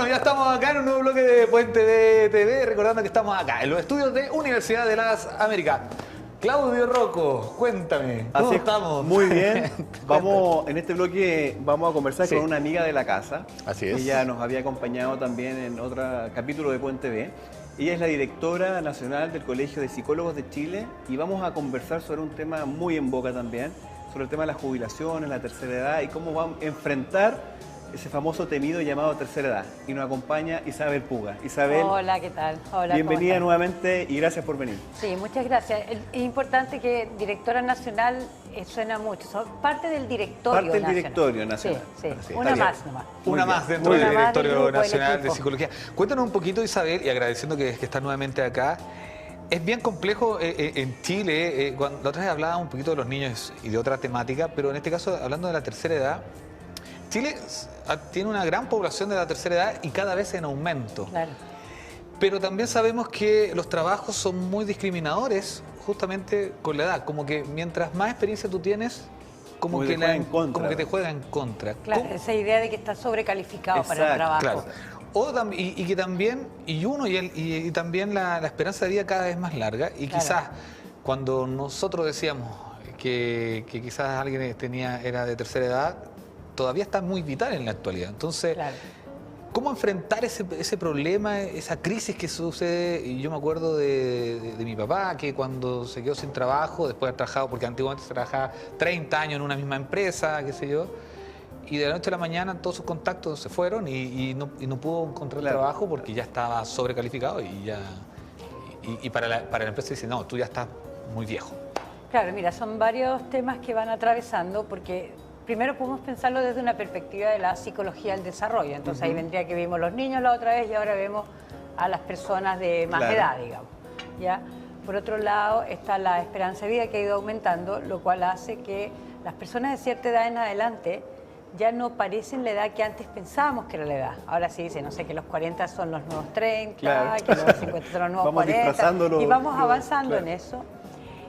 Bueno, ya estamos acá en un nuevo bloque de Puente de TV, recordando que estamos acá en los estudios de Universidad de las Américas. Claudio Rocco, cuéntame, ¿cómo Así estamos? Muy bien. En este bloque vamos a conversar con una amiga de la casa. Así es. Ella nos había acompañado también en otro capítulo de Puente TV. Ella es la directora nacional del Colegio de Psicólogos de Chile y vamos a conversar sobre un tema muy en boga también, sobre el tema de las jubilaciones, la tercera edad y cómo vamos a enfrentar ese famoso temido llamado tercera edad. Y nos acompaña Isabel Puga. Isabel, hola, ¿qué tal? Hola, bienvenida nuevamente y gracias por venir. Sí, muchas gracias. Es importante que directora nacional suena mucho. Son parte del directorio nacional. Parte del directorio nacional. Sí, Así, una más nomás. Una más dentro Una del más del Directorio grupo, del Nacional de equipo. Psicología. Cuéntanos un poquito, Isabel, y agradeciendo que estás nuevamente acá. Es bien complejo en Chile, la otra vez hablaba un poquito de los niños y de otra temática, pero en este caso, hablando de la tercera edad, Chile tiene una gran población de la tercera edad y cada vez en aumento. Claro. Pero también sabemos que los trabajos son muy discriminadores justamente con la edad. Como que mientras más experiencia tú tienes, como que te juega en contra. Claro, esa idea de que estás sobrecalificado para el trabajo. Claro. Y que también, y también la esperanza de vida cada vez más larga. Y Claro. quizás cuando nosotros decíamos que quizás alguien era de tercera edad, todavía está muy vital en la actualidad. Entonces, Claro. ¿cómo enfrentar ese problema, esa crisis que sucede? Y yo me acuerdo de mi papá, que cuando se quedó sin trabajo, después de haber trabajado, porque antiguamente se trabajaba 30 años en una misma empresa, qué sé yo, y de la noche a la mañana todos sus contactos se fueron y no pudo encontrar trabajo porque ya estaba sobrecalificado y para la empresa dice, no, tú ya estás muy viejo. Claro, mira, son varios temas que van atravesando porque primero podemos pensarlo desde una perspectiva de la psicología del desarrollo. Entonces ahí vendría que vimos los niños la otra vez y ahora vemos a las personas de más edad, digamos. ¿Ya? Por otro lado está la esperanza de vida que ha ido aumentando, lo cual hace que las personas de cierta edad en adelante ya no parecen la edad que antes pensábamos que era la edad. Ahora sí dice, no sé, que los 40 son los nuevos 30, que los 50 son los nuevos 40, y vamos avanzando en eso.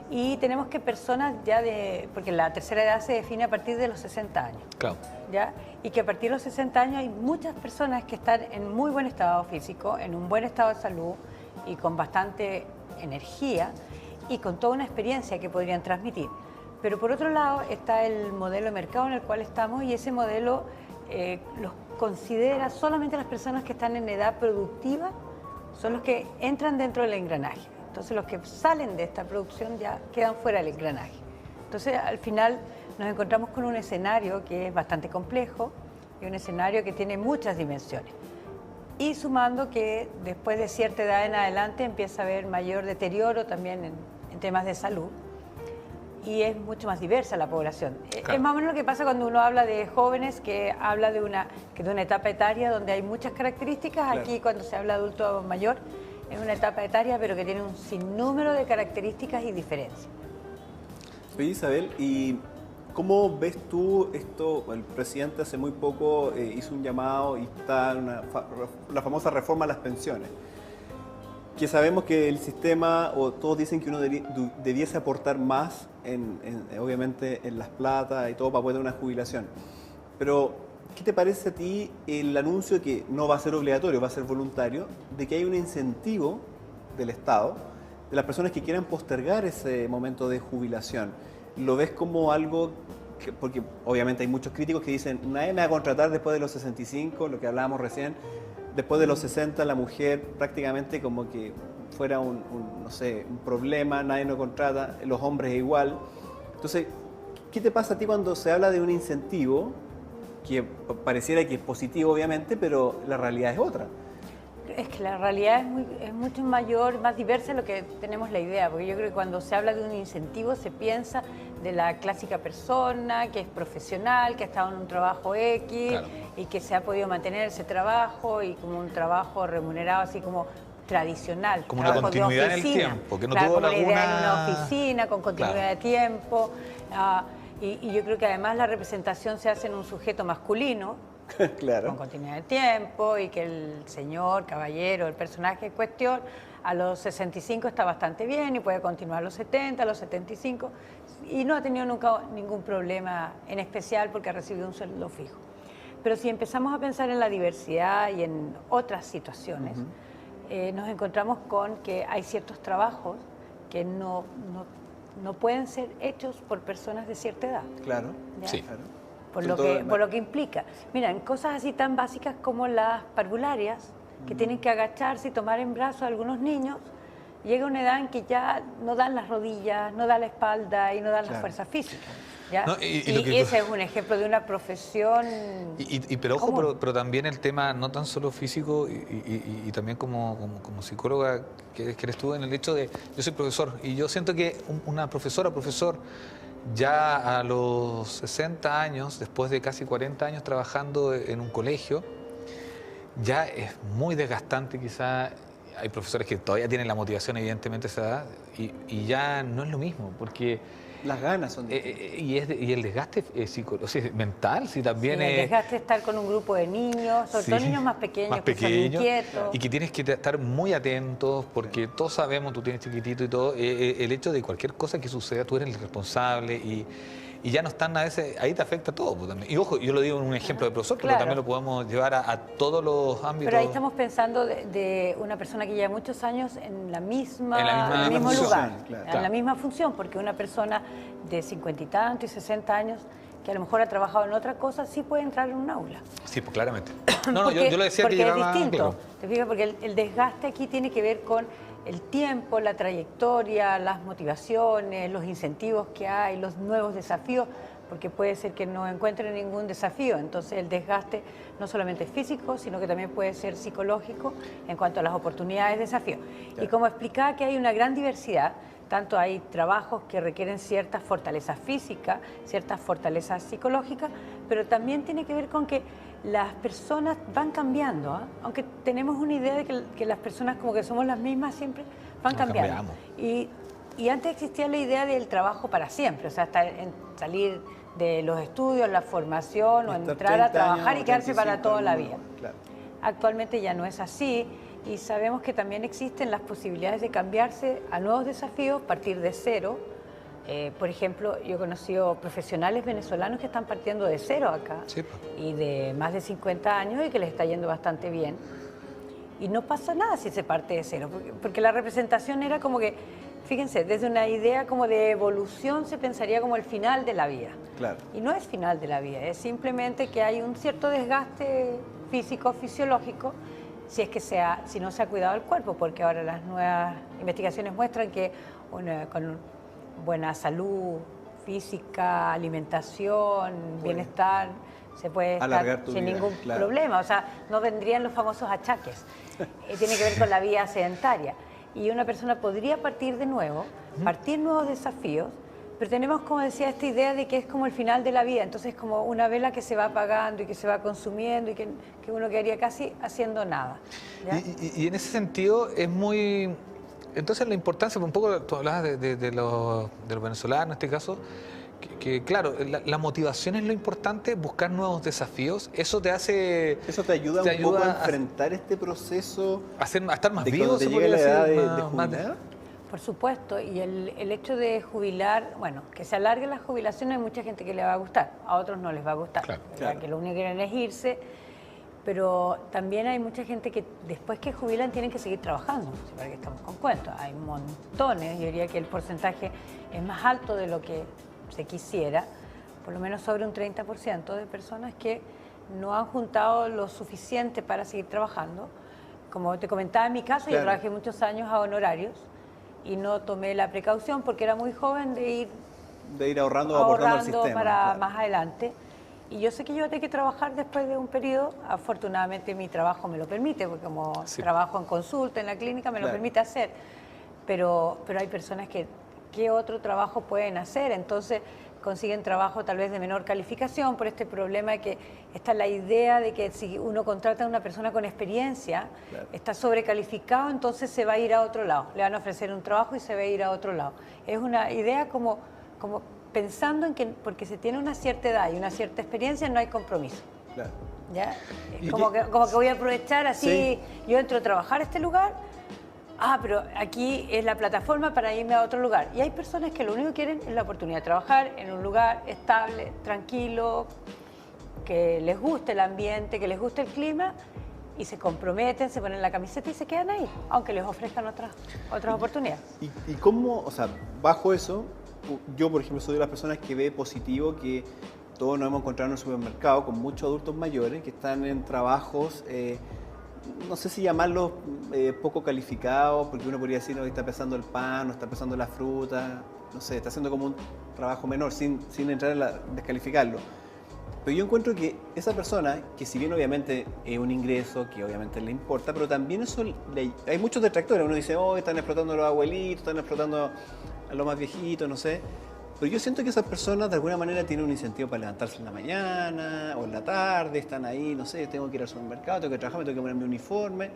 Y tenemos que personas ya porque la tercera edad se define a partir de los 60 años. Claro. ¿Ya? Y que a partir de los 60 años hay muchas personas que están en muy buen estado físico, en un buen estado de salud y con bastante energía y con toda una experiencia que podrían transmitir. Pero por otro lado está el modelo de mercado en el cual estamos y ese modelo los considera solamente las personas que están en edad productiva, son los que entran dentro del engranaje. Entonces los que salen de esta producción ya quedan fuera del engranaje. Entonces al final nos encontramos con un escenario que es bastante complejo y un escenario que tiene muchas dimensiones. Y sumando que después de cierta edad en adelante empieza a haber mayor deterioro también en temas de salud y es mucho más diversa la población. Claro. Es más o menos lo que pasa cuando uno habla de jóvenes, que habla de una etapa etaria donde hay muchas características. Claro. Aquí cuando se habla de adulto mayor es una etapa etaria, pero que tiene un sinnúmero de características y diferencias. Oye, Isabel, ¿y cómo ves tú esto? El presidente hace muy poco hizo un llamado y está la famosa reforma a las pensiones, que sabemos que el sistema, o todos dicen que uno debiese aportar más, obviamente, en las platas y todo para poder tener una jubilación. Pero ¿qué te parece a ti el anuncio que no va a ser obligatorio, va a ser voluntario, de que hay un incentivo del Estado de las personas que quieran postergar ese momento de jubilación? ¿Lo ves como algo porque obviamente hay muchos críticos que dicen, nadie me va a contratar después de los 65, lo que hablábamos recién, después de los 60 la mujer prácticamente como que fuera no sé, un problema, nadie nos contrata, los hombres igual. Entonces, ¿qué te pasa a ti cuando se habla de un incentivo que pareciera que es positivo obviamente, pero la realidad es otra? Es que la realidad es mucho mayor, más diversa de lo que tenemos la idea, porque yo creo que cuando se habla de un incentivo se piensa de la clásica persona que es profesional, que ha estado en un trabajo X, claro, y que se ha podido mantener ese trabajo y como un trabajo remunerado así como tradicional. Como una continuidad en el tiempo, que no claro, tuvo como la idea en una laguna... oficina, con continuidad, claro, de tiempo. Y yo creo que además la representación se hace en un sujeto masculino, claro, con continuidad de tiempo, y que el señor, caballero, el personaje en cuestión, a los 65 está bastante bien y puede continuar a los 70, a los 75, y no ha tenido nunca ningún problema en especial porque ha recibido un sueldo fijo. Pero si empezamos a pensar en la diversidad y en otras situaciones, nos encontramos con que hay ciertos trabajos que no pueden ser hechos por personas de cierta edad. Claro, ¿ya? Sí. claro. Por lo que implica. Mira, en cosas así tan básicas como las parvularias, que tienen que agacharse y tomar en brazos a algunos niños, llega una edad en que ya no dan las rodillas, no da la espalda y no dan la fuerza física. ¿ya? No, y ese es un ejemplo de una profesión. Pero ojo, común. pero también el tema no tan solo físico y también como psicóloga que eres tú, en el hecho de, yo soy profesor y yo siento que una profesora, profesor, ya a los 60 años, después de casi 40 años trabajando en un colegio, ya es muy desgastante quizá. Hay profesores que todavía tienen la motivación, evidentemente, a esa edad, y ya no es lo mismo, porque... Las ganas son y el desgaste mental, sí, también el desgaste de estar con un grupo de niños, sobre todo niños más pequeños, que son inquietos. Y que tienes que estar muy atentos, porque todos sabemos, tú tienes chiquitito y todo, el hecho de cualquier cosa que suceda, tú eres el responsable y ya no están a veces, ahí te afecta todo. Pues, también. Y ojo, yo lo digo en un ejemplo de profesor, pero también lo podemos llevar a todos los ámbitos. Pero ahí estamos pensando de una persona que lleva muchos años en el mismo función, lugar, claro. en la misma función, porque una persona de 50 y tantos y 60 años que a lo mejor ha trabajado en otra cosa, sí puede entrar en un aula. Sí, pues claramente. No, yo lo decía porque que llevaba... es distinto. Claro. ¿Te fijas? Porque el desgaste aquí tiene que ver con el tiempo, la trayectoria, las motivaciones, los incentivos que hay, los nuevos desafíos, porque puede ser que no encuentren ningún desafío. Entonces el desgaste no solamente es físico, sino que también puede ser psicológico en cuanto a las oportunidades de desafío. Claro. Y como explicaba que hay una gran diversidad, tanto hay trabajos que requieren ciertas fortalezas físicas, ciertas fortalezas psicológicas, pero también tiene que ver con que las personas van cambiando, ¿eh? Aunque tenemos una idea de que las personas como que somos las mismas siempre, van cambiando. Y antes existía la idea del trabajo para siempre, o sea, salir de los estudios, la formación o entrar a trabajar y quedarse para toda la vida. Claro. Actualmente ya no es así y sabemos que también existen las posibilidades de cambiarse a nuevos desafíos, partir de cero. Por ejemplo, yo he conocido profesionales venezolanos que están partiendo de cero acá y de más de 50 años y que les está yendo bastante bien. Y no pasa nada si se parte de cero, porque la representación era como que, fíjense, desde una idea como de evolución se pensaría como el final de la vida. Claro. Y no es final de la vida, es simplemente que hay un cierto desgaste físico, fisiológico, si no se ha cuidado el cuerpo, porque ahora las nuevas investigaciones muestran que con buena salud física, alimentación, bienestar, se puede estar sin ningún problema. O sea, no vendrían los famosos achaques. Tiene que ver con la vida sedentaria. Y una persona podría partir de nuevo, partir nuevos desafíos, pero tenemos, como decía, esta idea de que es como el final de la vida. Entonces, como una vela que se va apagando y que se va consumiendo y que uno quedaría casi haciendo nada. Y en ese sentido es muy... Entonces la importancia, un poco tú hablabas de los venezolanos en este caso, que claro, la motivación es lo importante, buscar nuevos desafíos, eso te hace... Eso te ayuda un poco a enfrentar este proceso... A estar más vivo, cuando te llegue la edad de jubilar. Por supuesto, y el hecho de jubilar, bueno, que se alargue la jubilación, hay mucha gente que le va a gustar, a otros no les va a gustar, claro. Que lo único que quieren es irse, pero también hay mucha gente que después que jubilan tienen que seguir trabajando, para que estamos con cuentos, hay montones, yo diría que el porcentaje es más alto de lo que se quisiera, por lo menos sobre un 30% de personas que no han juntado lo suficiente para seguir trabajando. Como te comentaba en mi caso, yo trabajé muchos años a honorarios y no tomé la precaución porque era muy joven de ir ahorrando al sistema, para más adelante. Y yo sé que yo voy a tener que trabajar después de un periodo. Afortunadamente mi trabajo me lo permite, porque como trabajo en consulta, en la clínica, me lo permite hacer. Pero hay personas que ¿qué otro trabajo pueden hacer? Entonces consiguen trabajo tal vez de menor calificación por este problema de que está la idea de que si uno contrata a una persona con experiencia, está sobrecalificado, entonces se va a ir a otro lado. Le van a ofrecer un trabajo y se va a ir a otro lado. Es una idea como pensando en que porque se tiene una cierta edad y una cierta experiencia no hay compromiso. Claro. ¿Ya? Como que voy a aprovechar así, yo entro a trabajar a este lugar, pero aquí es la plataforma para irme a otro lugar. Y hay personas que lo único que quieren es la oportunidad de trabajar en un lugar estable, tranquilo, que les guste el ambiente, que les guste el clima, y se comprometen, se ponen la camiseta y se quedan ahí, aunque les ofrezcan otras oportunidades. ¿Y cómo, o sea, bajo eso, yo por ejemplo soy de las personas que ve positivo que todos nos hemos encontrado en un supermercado con muchos adultos mayores que están en trabajos, no sé si llamarlos poco calificados, porque uno podría decir, no, está pesando el pan, no está pesando la fruta, no sé, está haciendo como un trabajo menor, sin entrar en descalificarlo. Pero yo encuentro que esa persona, que si bien obviamente es un ingreso, que obviamente le importa, pero también eso, hay muchos detractores. Uno dice, oh, están explotando a los abuelitos, están explotando a los más viejitos, no sé. Pero yo siento que esas personas de alguna manera tienen un incentivo para levantarse en la mañana o en la tarde, están ahí, no sé, tengo que ir al supermercado, tengo que trabajar, me tengo que poner mi uniforme.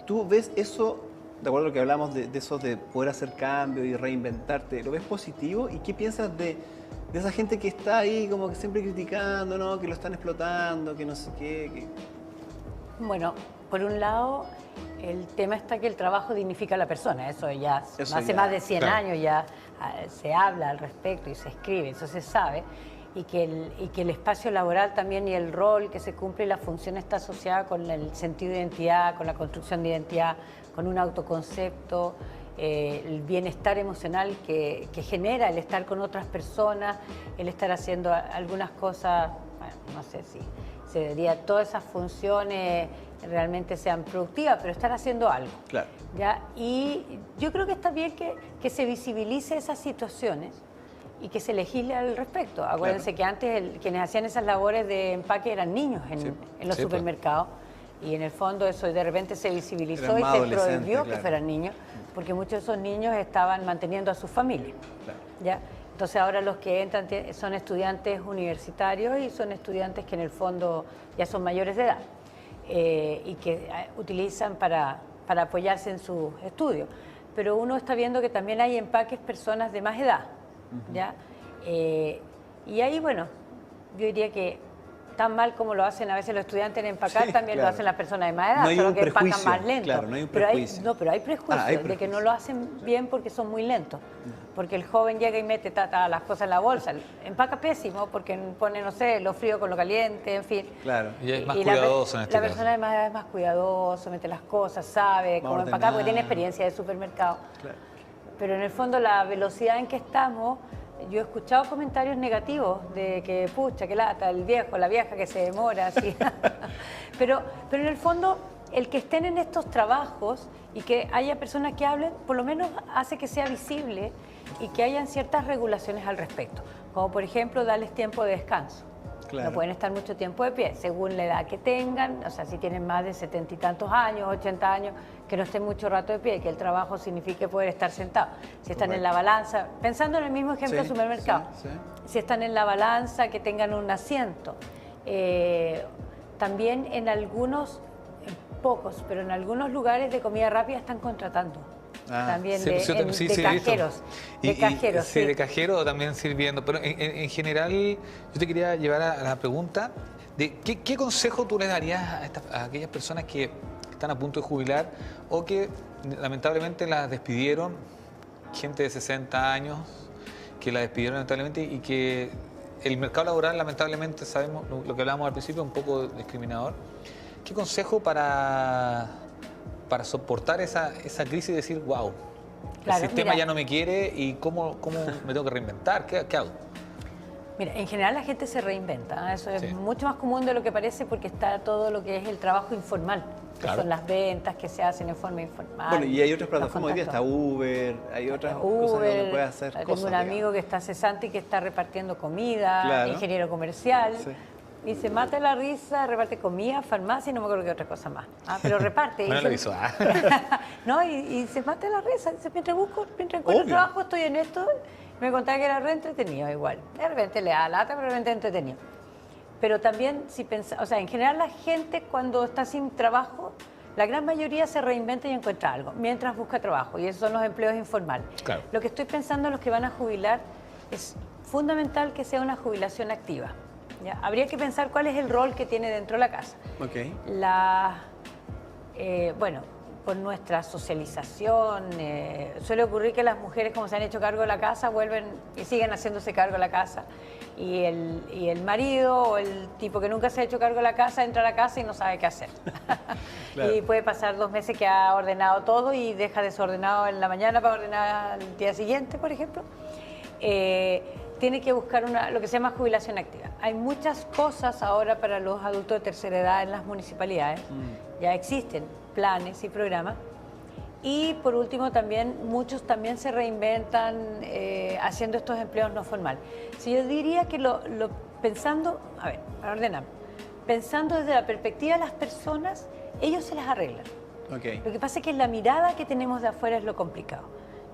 ¿Tú ves eso, de acuerdo a lo que hablamos de eso de poder hacer cambios y reinventarte, lo ves positivo? ¿Y qué piensas de esa gente que está ahí como que siempre criticando, ¿no? Que lo están explotando, que no sé qué? Bueno, por un lado, el tema está que el trabajo dignifica a la persona. Eso ya hace más de 100 años ya se habla al respecto y se escribe, eso se sabe. Y que el espacio laboral también y el rol que se cumple y la función está asociada con el sentido de identidad, con la construcción de identidad, con un autoconcepto, el bienestar emocional que genera el estar con otras personas, el estar haciendo algunas cosas, bueno, no sé si se diría todas esas funciones realmente sean productivas, pero estar haciendo algo. Claro. ¿Ya? Y yo creo que está bien que se visibilice esas situaciones y que se legisle al respecto. Acuérdense que antes quienes hacían esas labores de empaque eran niños en los supermercados, y en el fondo eso de repente se visibilizó y se prohibió que fueran niños, porque muchos de esos niños estaban manteniendo a sus familias. Claro. ¿Ya? Entonces ahora los que entran son estudiantes universitarios y son estudiantes que en el fondo ya son mayores de edad y que utilizan para apoyarse en sus estudios. Pero uno está viendo que también hay empaques personas de más edad. ¿Ya? Y ahí, bueno, yo diría que tan mal como lo hacen a veces los estudiantes en empacar, también lo hacen las personas de más edad, solo que empacan más lento. Claro, no hay un prejuicio. Pero hay prejuicios de que no lo hacen bien porque son muy lentos. Porque el joven llega y mete las cosas en la bolsa, empaca pésimo porque pone, no sé, lo frío con lo caliente, en fin. Claro. Y es más cuidadoso en este La caso. persona de más edad es más cuidadoso, mete las cosas, sabe cómo empacar, porque tiene experiencia de supermercado. Claro. Pero en el fondo la velocidad en que estamos, yo he escuchado comentarios negativos de que, pucha, que lata, el viejo, la vieja que se demora, así. pero en el fondo, el que estén en estos trabajos y que haya personas que hablen, por lo menos hace que sea visible y que hayan ciertas regulaciones al respecto. Como por ejemplo, darles tiempo de descanso. Claro. No pueden estar mucho tiempo de pie, según la edad que tengan, o sea, si tienen más de 70 y tantos años, 80 años, que no estén mucho rato de pie, que el trabajo signifique poder estar sentado. Si están en la balanza, pensando en el mismo ejemplo del supermercado, si están en la balanza, que tengan un asiento. También en algunos, pocos, pero en algunos lugares de comida rápida están contratando. También de cajeros. Sí, de cajero o también sirviendo. Pero en general, yo te quería llevar a la pregunta de ¿qué consejo tú le darías a aquellas personas que están a punto de jubilar o que lamentablemente las despidieron, gente de 60 años que la despidieron lamentablemente y que el mercado laboral lamentablemente, sabemos lo que hablábamos al principio, un poco discriminador? ¿Qué consejo para soportar esa crisis y decir, wow, el sistema ya no me quiere y cómo me tengo que reinventar? ¿Qué hago? Mira, en general la gente se reinventa, eso es mucho más común de lo que parece porque está todo lo que es el trabajo informal, que son las ventas que se hacen en forma informal. Bueno, y hay otras plataformas hoy día, está Uber, hay otras cosas donde puedes hacer cosas. Tengo un amigo que está cesante y que está repartiendo comida, ingeniero comercial. Y se mata la risa, reparte comida, farmacia y no me acuerdo qué otra cosa más. Pero reparte. Bueno, lo hizo. No, y se mata la risa. Dice, mientras encuentro trabajo, estoy en esto. Me contaba que era re entretenido igual. De repente le da lata, pero de repente entretenido. Pero también, si o sea, en general la gente cuando está sin trabajo, la gran mayoría se reinventa y encuentra algo, mientras busca trabajo. Y esos son los empleos informales. Claro. Lo que estoy pensando en los que van a jubilar es fundamental que sea una jubilación activa. ¿Ya? Habría que pensar cuál es el rol que tiene dentro de la casa. Bueno, por nuestra socialización, suele ocurrir que las mujeres, como se han hecho cargo de la casa, vuelven y siguen haciéndose cargo de la casa. y el marido o el tipo que nunca se ha hecho cargo de la casa entra a la casa y no sabe qué hacer. Claro. Y puede pasar 2 meses que ha ordenado todo y deja desordenado en la mañana para ordenar el día siguiente, por ejemplo. Tiene que buscar lo que se llama jubilación activa. Hay muchas cosas ahora para los adultos de tercera edad en las municipalidades. Ya existen planes y programas. Y por último, muchos también se reinventan haciendo estos empleos no formales. Si yo diría que pensando, a ver, para ordenar, pensando desde la perspectiva de las personas, ellos se las arreglan. Okay. Lo que pasa es que la mirada que tenemos de afuera es lo complicado,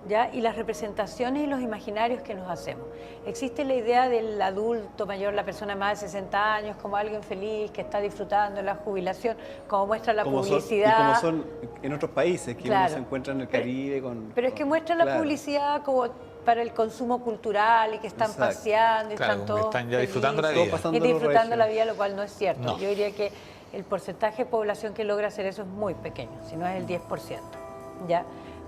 ¿ya? Y las representaciones y los imaginarios que nos hacemos. Existe la idea del adulto mayor, la persona más de 60 años, como alguien feliz que está disfrutando de la jubilación, como muestra la publicidad. Como son en otros países, que claro, uno se encuentra en el Caribe con... Pero es que muestra la claro, publicidad como para el consumo cultural y que están exacto, paseando y claro, están todos están ya disfrutando la felices, vida. Todos y disfrutando la regio. vida, lo cual no es cierto. No. Yo diría que el porcentaje de población que logra hacer eso es muy pequeño, si no es el 10%, ¿ya?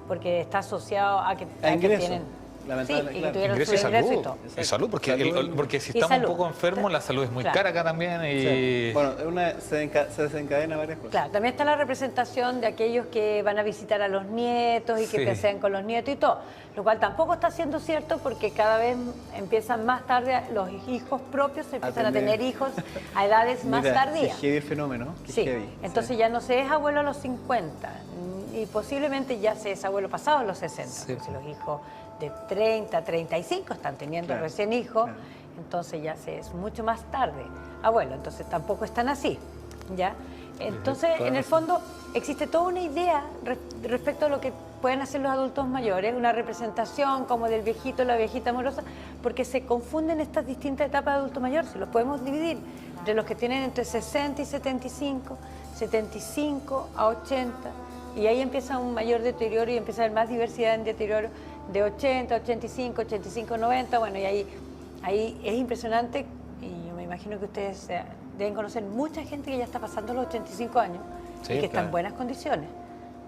Porque está asociado a que ingreso, tienen... Sí, lamentablemente, y claro. tuvieron Ingreso su y salud. ingreso y todo. Y salud, porque, Salud. porque si Y estamos salud. un poco enfermos, la salud es muy Claro. cara acá también. Y... Sí. Bueno, se desencadena varias cosas. Claro, también está la representación de aquellos que van a visitar a los nietos y que Sí. pasean con los nietos y todo, lo cual tampoco está siendo cierto porque cada vez empiezan más tarde, los hijos propios empiezan a tener hijos a edades más Mira, tardías. Es heavy el fenómeno. Qué Sí, heavy. entonces Sí. ya no se es abuelo a los 50 y posiblemente ya se es abuelo pasado a los 60. Sí. Entonces los hijos de 30, 35 están teniendo Claro, recién hijos, claro. entonces ya se es mucho más tarde abuelo, entonces tampoco están así, ¿ya? Entonces, toda en el razón. fondo, existe toda una idea respecto a lo que pueden hacer los adultos mayores, una representación como del viejito, la viejita amorosa, porque se confunden estas distintas etapas de adulto mayor, si los podemos dividir entre los que tienen entre 60 y 75, 75 a 80, y ahí empieza un mayor deterioro y empieza a haber más diversidad en deterioro de 80, 85, 85, 90, bueno, y ahí es impresionante, y yo me imagino que ustedes deben conocer mucha gente que ya está pasando los 85 años Sí, y que está claro. en buenas condiciones,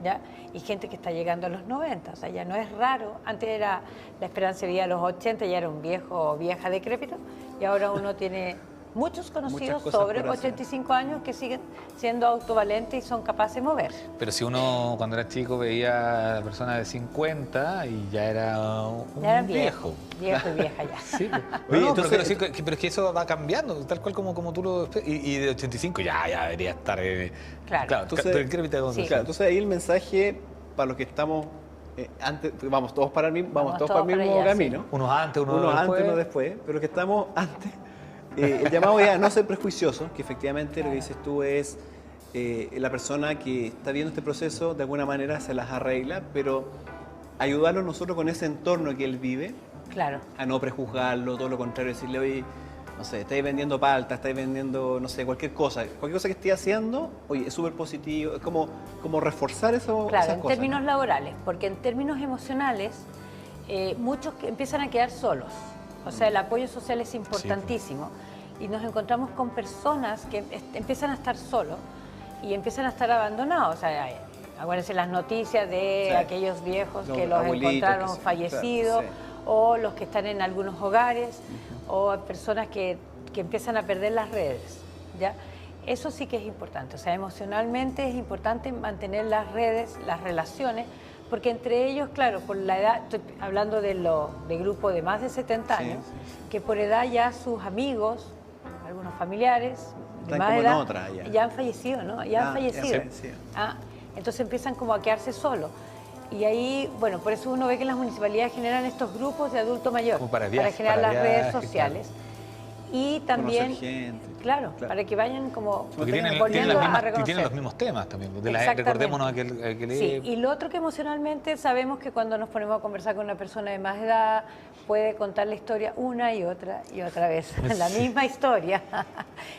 ¿ya? Y gente que está llegando a los 90, o sea, ya no es raro, antes era la esperanza de vida a los 80, ya era un viejo o vieja decrépito, y ahora uno tiene muchos conocidos cosas sobre por hacer. 85 años que siguen siendo autovalentes y son capaces de moverse. Pero si uno cuando era chico veía a personas de 50 y ya era un Ya eran viejo. viejo y vieja ya. Sí, pues. Oye, No, entonces- pero, quiero decir pero es que eso va cambiando, tal cual como tú lo... Y de 85 ya debería estar... Claro. Entonces- decrépita como Sí. tú. Claro, entonces ahí el mensaje para los que estamos antes, vamos todos para el mismo, Vamos todos para el todos mismo para allá, camino. Unos antes, unos Unos después. antes, unos después, pero que estamos antes. El llamado ya a no ser prejuiciosos, que efectivamente lo que dices tú es la persona que está viendo este proceso de alguna manera se las arregla, pero ayudarlo nosotros con ese entorno que él vive, Claro. a no prejuzgarlo, todo lo contrario, decirle, oye, no sé, estáis vendiendo palta, estáis vendiendo, no sé, cualquier cosa que esté haciendo, oye, es súper positivo, es como reforzar eso, Claro, esas en cosas. términos ¿no? laborales, porque en términos emocionales, muchos que empiezan a quedar solos. O sea, el apoyo social es importantísimo. Y nos encontramos con personas que empiezan a estar solos y empiezan a estar abandonados. O sea, acuérdense las noticias de Sí. aquellos viejos Los que los abuelitos encontraron que se- fallecidos, claro, sí. o los que están en algunos hogares, o personas que empiezan a perder las redes, ¿ya? Eso sí que es importante, o sea, emocionalmente es importante mantener las redes, las relaciones, porque entre ellos, claro, por la edad, estoy hablando de grupo de más de 70 Sí, años, sí, sí. que por edad ya sus amigos, algunos familiares de Están más como en edad, otra ya. ya han fallecido, ¿no? Ya han Ah, fallecido. ya han fallecido. Entonces empiezan como a quedarse solos. Y ahí, bueno, por eso uno ve que las municipalidades generan estos grupos de adulto mayor Como para viajes, generar para las redes viajes, sociales. Y también, Conocer gente. claro, para que vayan como Porque tienen, volviendo a y reconocer. tienen los mismos temas también. Exactamente. Recordémonos aquel Sí, y lo otro que emocionalmente sabemos que cuando nos ponemos a conversar con una persona de más edad puede contar la historia una y otra vez, la misma historia,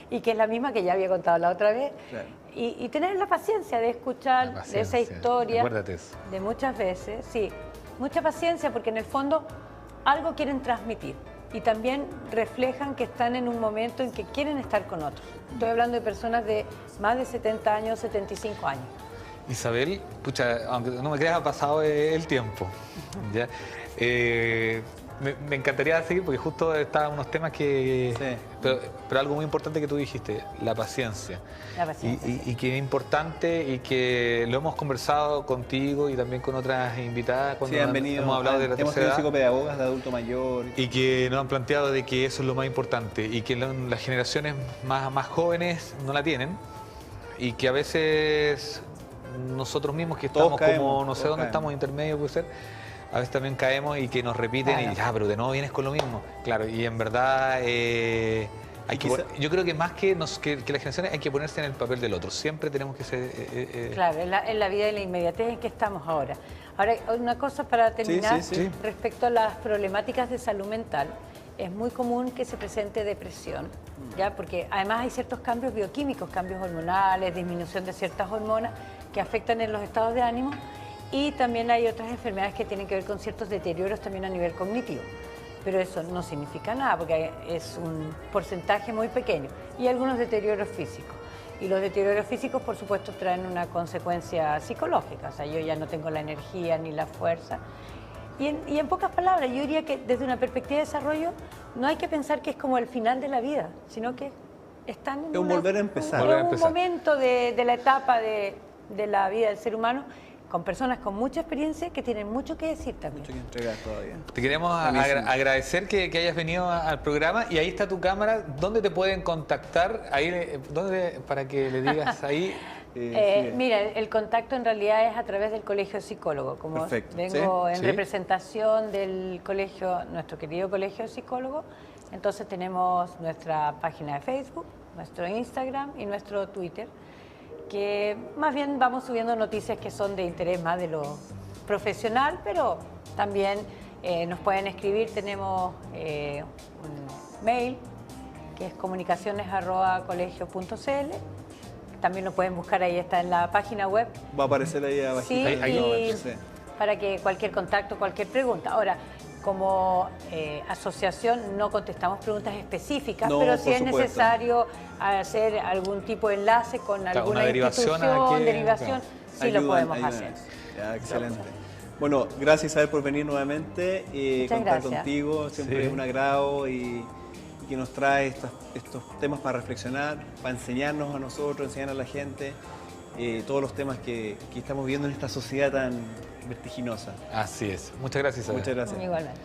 y que es la misma que ya había contado la otra vez, Claro. y tener la paciencia de escuchar La de esa paciencia, historia, acuérdate eso. de muchas veces, sí, mucha paciencia porque en el fondo algo quieren transmitir. Y también reflejan que están en un momento en que quieren estar con otros. Estoy hablando de personas de más de 70 años, 75 años. Isabel, pucha, aunque no me creas, ha pasado el tiempo. ¿Ya? me encantaría seguir porque justo estaban unos temas que... Sí. Pero algo muy importante que tú dijiste, la paciencia. La paciencia, Y que es importante y que lo hemos conversado contigo y también con otras invitadas cuando Sí, han venido, hemos hablado de la hemos tercera tenido edad. psicopedagogas de adulto mayor. Y que nos han planteado de que eso es lo más importante y que las generaciones más jóvenes no la tienen y que a veces nosotros mismos que Todos estamos caemos, como, no sé todos dónde caemos. estamos, intermedio puede ser, a veces también caemos y que nos repiten Claro. y ya, pero de nuevo vienes con lo mismo. Claro, y en verdad hay que, yo creo que más que las generaciones hay que ponerse en el papel del otro. Siempre tenemos que ser... Claro, en la vida y la inmediatez en que estamos ahora. Ahora, una cosa para terminar, sí, sí. respecto a las problemáticas de salud mental, es muy común que se presente depresión, ¿ya? Porque además hay ciertos cambios bioquímicos, cambios hormonales, disminución de ciertas hormonas que afectan en los estados de ánimo y también hay otras enfermedades que tienen que ver con ciertos deterioros también a nivel cognitivo. Pero eso no significa nada porque es un porcentaje muy pequeño y algunos deterioros físicos. Y los deterioros físicos, por supuesto, traen una consecuencia psicológica. O sea, yo ya no tengo la energía ni la fuerza. Y en pocas palabras, yo diría que desde una perspectiva de desarrollo no hay que pensar que es como el final de la vida, sino que están en Es un volver a empezar. Volver a un empezar. momento de la etapa de la vida del ser humano con personas con mucha experiencia que tienen mucho que decir también. Mucho que entregar todavía. Te queremos Buenísimo. agradecer que hayas venido al programa y ahí está tu cámara. ¿Dónde te pueden contactar? Ahí, para que le digas ahí. Sí. Mira, el contacto en realidad es a través del Colegio Psicólogo. Como Perfecto. vengo Sí, en sí. representación del colegio, nuestro querido Colegio de Psicólogos, entonces tenemos nuestra página de Facebook, nuestro Instagram y nuestro Twitter, que más bien vamos subiendo noticias que son de interés más de lo profesional, pero también nos pueden escribir, tenemos un mail que es comunicaciones@colegio.cl. También lo pueden buscar, ahí está en la página web. Va a aparecer ahí abajo. Sí, Ahí y lo va a aparecer. para que cualquier contacto, cualquier pregunta. Ahora, como asociación no contestamos preguntas específicas, No, pero por si es supuesto. necesario hacer algún tipo de enlace con Claro, alguna una derivación institución, a qué, derivación, sí lo podemos hacer. Ya, excelente. Bueno, gracias Isabel por venir nuevamente y Muchas contar gracias. contigo. Siempre Sí. es un agrado y que nos trae estos temas para reflexionar, para enseñarnos a nosotros, enseñar a la gente todos los temas que estamos viendo en esta sociedad tan vertiginosa. Así es. Muchas gracias, Isabel. Muchas gracias. Igualmente.